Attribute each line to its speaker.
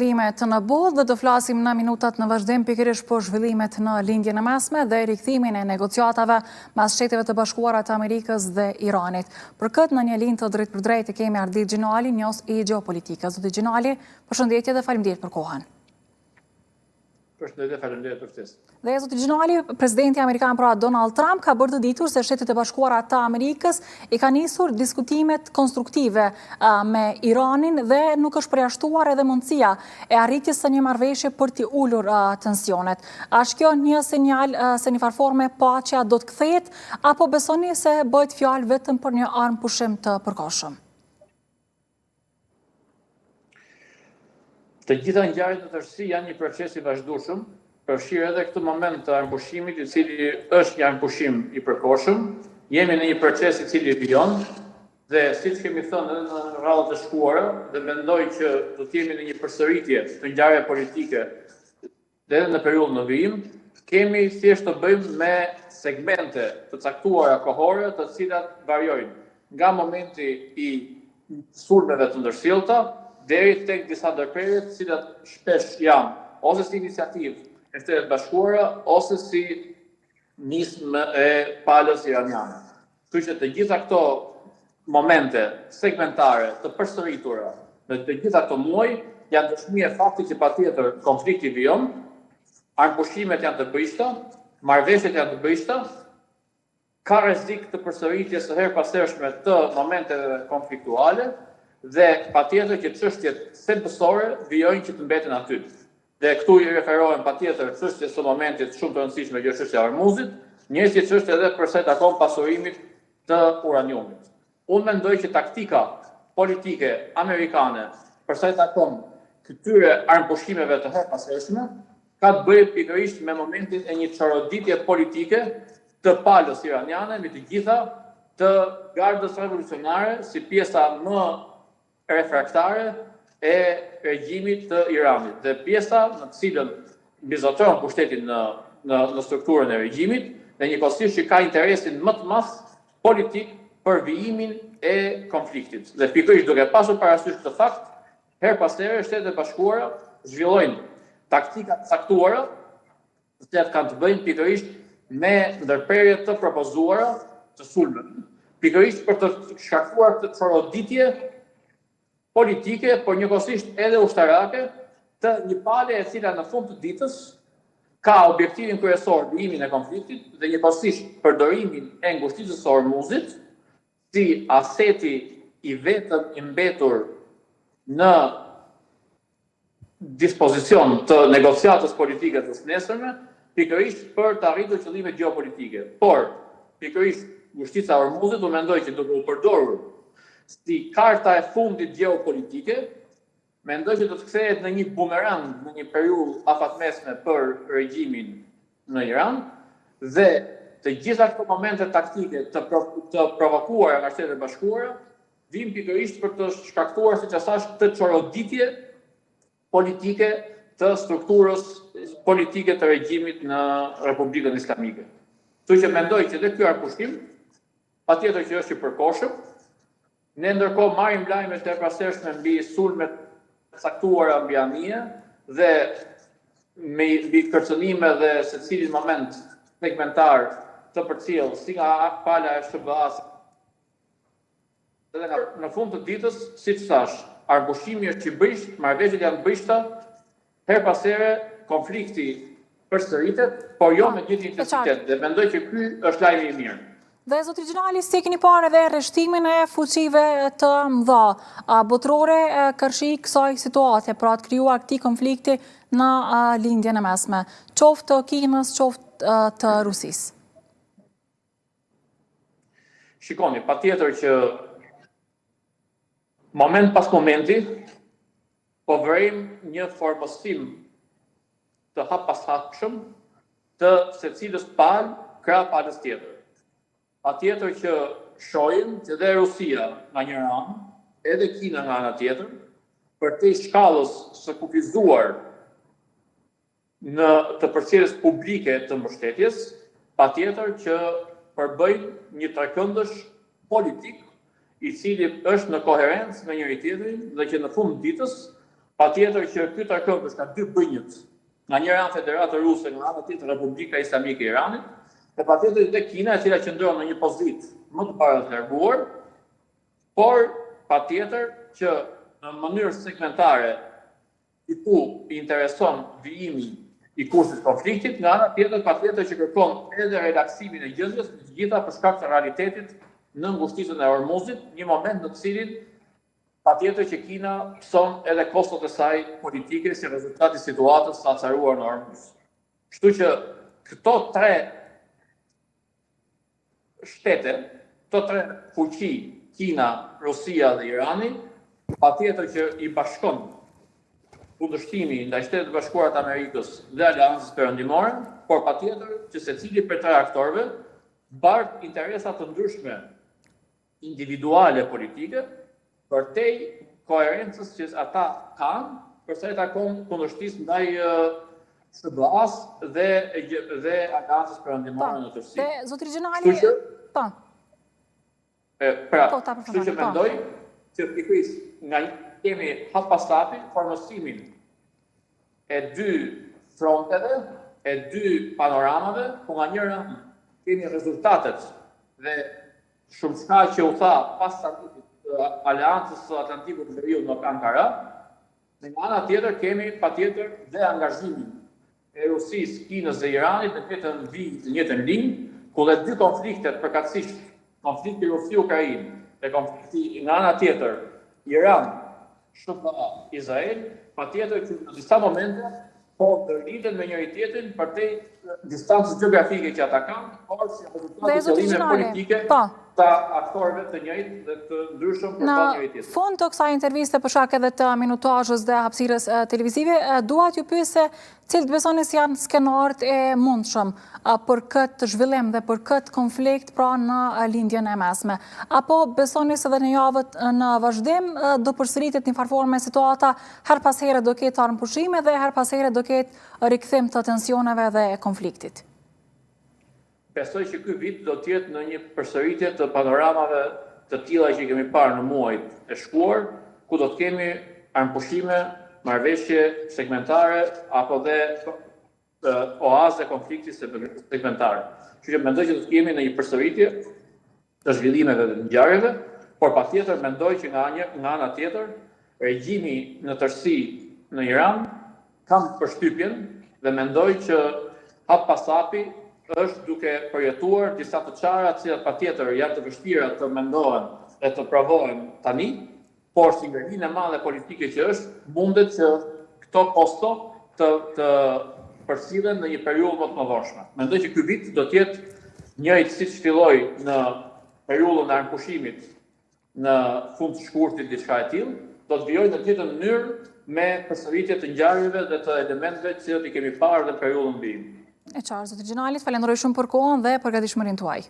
Speaker 1: zhvillimet në botë dhe do flasim në minutat në vazhdim pikërisht për zhvillimet në lindjen e mesme dhe rikthimin e negociatave mes Shtetit të Bashkuara të Amerikës dhe Iranit. Për këtë në një linjë të drejt për drejt kemi Ardit Gjinali, njës i geopolitikës. Zoti Gjinali, përshëndetje dhe faleminderit për kohën.
Speaker 2: Përshëndetje, faleminderit për ftesën.
Speaker 1: Dhe zoti Gjinali, presidenti amerikan pra Donald Trump ka bërë të ditur se Shtetet e Bashkuara të Amerikës i ka nisur diskutimet konstruktive me Iranin dhe nuk është përjashtuar edhe mundësia e arritjes së një marrëveshje për t'i ulur tensionet. A është kjo një sinjal se një farforme paqja do të kthehet apo besoni se bëhet fjalë vetëm për një armë pushim të përkohshëm?
Speaker 2: Të gjitha ngjarjet në tërësi janë një proces i vazhdueshëm, përfshirë edhe këtë moment të armëpushimit, i cili është një armëpushim i përkohshëm. Jemi në një proces i cili vijon dhe siç kemi thënë edhe në radhët e shkuara, dhe mendoj që do të jemi në një përsëritje të ngjarjeve politike edhe në periudhën në vijim, kemi thjesht të bëjmë me segmente të caktuara kohore, të cilat variojnë nga momenti i sulmeve të ndërsjellta deri tek disa ndërprerje të cilat shpesh janë ose si iniciativë e Shtetit Bashkuara ose si nismë e palës iraniane. Kështu që të gjitha këto momente segmentare të përsëritura në të gjitha këto muaj janë dëshmi e faktit që patjetër konflikti vijon, armëpushimet janë të bëjshta, marrëveshjet janë të bëjshta, ka rrezik të përsëritjes së herpashershme të momenteve konfliktuale dhe patjetër që çështjet thelbësore vijojnë që të mbeten aty. Dhe këtu i referohen patjetër çështjes së momentit shumë të rëndësishme që është çështja e Hormuzit, njëjtë çështje edhe për sa i takon pasurimit të uraniumit. Unë mendoj që taktika politike amerikane për sa i takon këtyre armëpushimeve të herpashershme ka të bëjë pikërisht me momentin e një çoroditje politike të palës iraniane me të gjitha të gardës revolucionare si pjesa më refraktare e regjimit të Iranit dhe pjesa në të cilën mbizotron pushtetin në strukturën e regjimit dhe njëkohësisht që ka interesin më të madh politik për vijimin e konfliktit. Dhe pikërisht duke pasur parasysh këtë fakt, her pas here Shtetet e Bashkuara zhvillojnë taktika të caktuara, të cilat kanë të bëjnë pikërisht me ndërprerje të propozuara të sulmeve, pikërisht për të shkaktuar këtë çoroditje politike, por njëkohësisht edhe ushtarake të një pale e cila në fund të ditës ka objektivin kryesor vijimin e konfliktit dhe njëkohësisht përdorimin e ngushticës së Hormuzit si aseti i vetëm i mbetur në dispozicion të negociatës politike të nesërme, pikërisht për të arritur qëllime gjeopolitike. Por, pikërisht ngushtica e Hormuzit, unë mendoj që duke u përdorur si karta e fundit gjeopolitike, mendoj që do të kthehet në një bumerang në një periudhë afatmesme për regjimin në Iran dhe të gjitha këto momente taktike të provokuara nga Shtetet e Bashkuara vijnë pikërisht për të shkaktuar, siç e thash, të çoroditje politike të strukturës politike të regjimit në Republikën Islamike. Kështu që mendoj që dhe ky armëpushim patjetër që është i përkohshëm. Ne ndërkohë marrim lajme të herpashershme mbi sulmet caktuara mbi anije dhe mbi kërcënime dhe secilin moment segmentar të përcjell si nga pala e SBA-s. Dhe në fund të ditës, siç thash, armëpushimi është i bëjshtë, marrëveshjet janë të bëjshta, her pas here konflikti përsëritet, por jo me gjithë intensitet. Dhe mendoj që ky është lajmi i mirë.
Speaker 1: Dhe zoti Gjinali, si keni parë edhe rreshtimin e fuqive të mëdha botërore kërshi kësaj situate, pra të krijuar këtij konflikti në lindjen e mesme, qoftë të Kinës, qoftë të Rusisë?
Speaker 2: Shikoni, patjetër që moment pas momenti po vërejmë një formostim të hapashapshëm të secilës palë krah palës tjetër. Patjetër që shohim që dhe Rusia nga një anë, edhe Kina nga ana tjetër, përtej shkallës së kufizuar në të përcjelljes publike të mbështetjes, patjetër që përbëjnë një trekëndësh politik i cili është në koherencë me njëri tjetrin dhe që në fund ditës Patjetër që ky takëm është ka dy bënjët. Nga njëra anë Federatë Ruse, nga ana tjetër Republika Islamike e Iranit, dhe patjetër dhe Kina, e cila qëndron në një pozitë më të baralarguar, por patjetër që në mënyrë segmentare i ku i intereson vijimi i kursit konfliktit, nga ana tjetër patjetër që kërkon edhe relaksimin e gjendjes, të gjitha për shkak të realitetit në ngushticën e Hormuzit, një moment në të cilin patjetër që Kina son edhe kostot e saj politike si rezultati i situatës së acaruar në Hormuz. Kështu që këto tre shtete, këto tre fuqi, Kina, Rusia dhe Irani, patjetër që i bashkon kundërshtimi ndaj Shtetit Bashkuar të Amerikës dhe Aleancës Perëndimore, por patjetër që secili prej tre aktorëve bart interesa të ndryshme individuale politike përtej koherencës që ata kanë për sa i takon kundërshtisë ndaj SBA-s dhe Aleancës Perëndimore në tërësi.
Speaker 1: Dhe zotëri Xhenali, po.
Speaker 2: Kështu që mendoj që pikërisht nga kemi happasapi formësimin e dy fronteve, e dy panoramave, ku nga njëra kemi rezultatet dhe shumë shka që u tha pas Aleancës së Atlantikut të Veriut në Ankara, dhe nga ana tjetër kemi patjetër dhe angazhimin e Rusisë, Kinës dhe Iranit në njëjtën linjë, ku dhe dy konfliktet përkatësisht, konflikti Rusi-Ukrainë dhe konflikti nga ana tjetër Iran, Izrael, patjetër që në disa momente po ndërlidhen me njëri tjetrin përtej distancës gjeografike që ata kanë, por si rezultat të qëllime politike të aktorëve të njëjtë dhe të ndryshëm për njëri tjetrin.
Speaker 1: Në fund të kësaj interviste për shkak edhe të minutazhës dhe hapësirës televizive, dua t'ju pyes se cilët besoni se janë skenarët e mundshëm për këtë zhvillim dhe për këtë konflikt pra në lindjen e mesme. Apo besoni se dhe në javët në vazhdim do përsëritet një farforme situata, her pas here do ketë armëpushime dhe her pas here do ketë rikthim të tensioneve dhe konfliktit?
Speaker 2: Besoj që ky vit do të jetë në një përsëritje të panoramave të tilla që kemi parë në muajt e shkuar, ku do të kemi armëpushime, marrëveshje segmentare apo dhe oazë konflikti segmentare. Kështu që mendoj që do të kemi në një përsëritje të zhvillimeve dhe ngjarjeve, por patjetër mendoj që nga ana tjetër regjimi në tërësi në Iran kam përshtypjen dhe mendoj që hap pas hapi është duke përjetuar disa të çara të cilat patjetër janë të vështira të mendohen dhe të provohen tani, por si ngjarje e madhe politike që është, mundet që këto kosto të përcillen në një periudhë më të mëdhenshme. Mendoj që ky vit do të jetë njëjtë siç filloi në periudhën e armëpushimit në fund të shkurtit diçka e tillë, do të vijojë në të njëjtën mënyrë me përsëritje të ngjarjeve dhe të elementeve që i kemi parë në periudhën mbi.
Speaker 1: E qartë, zotëri Xhenali, falenderoj shumë për kohën dhe përgatitshmërinë tuaj.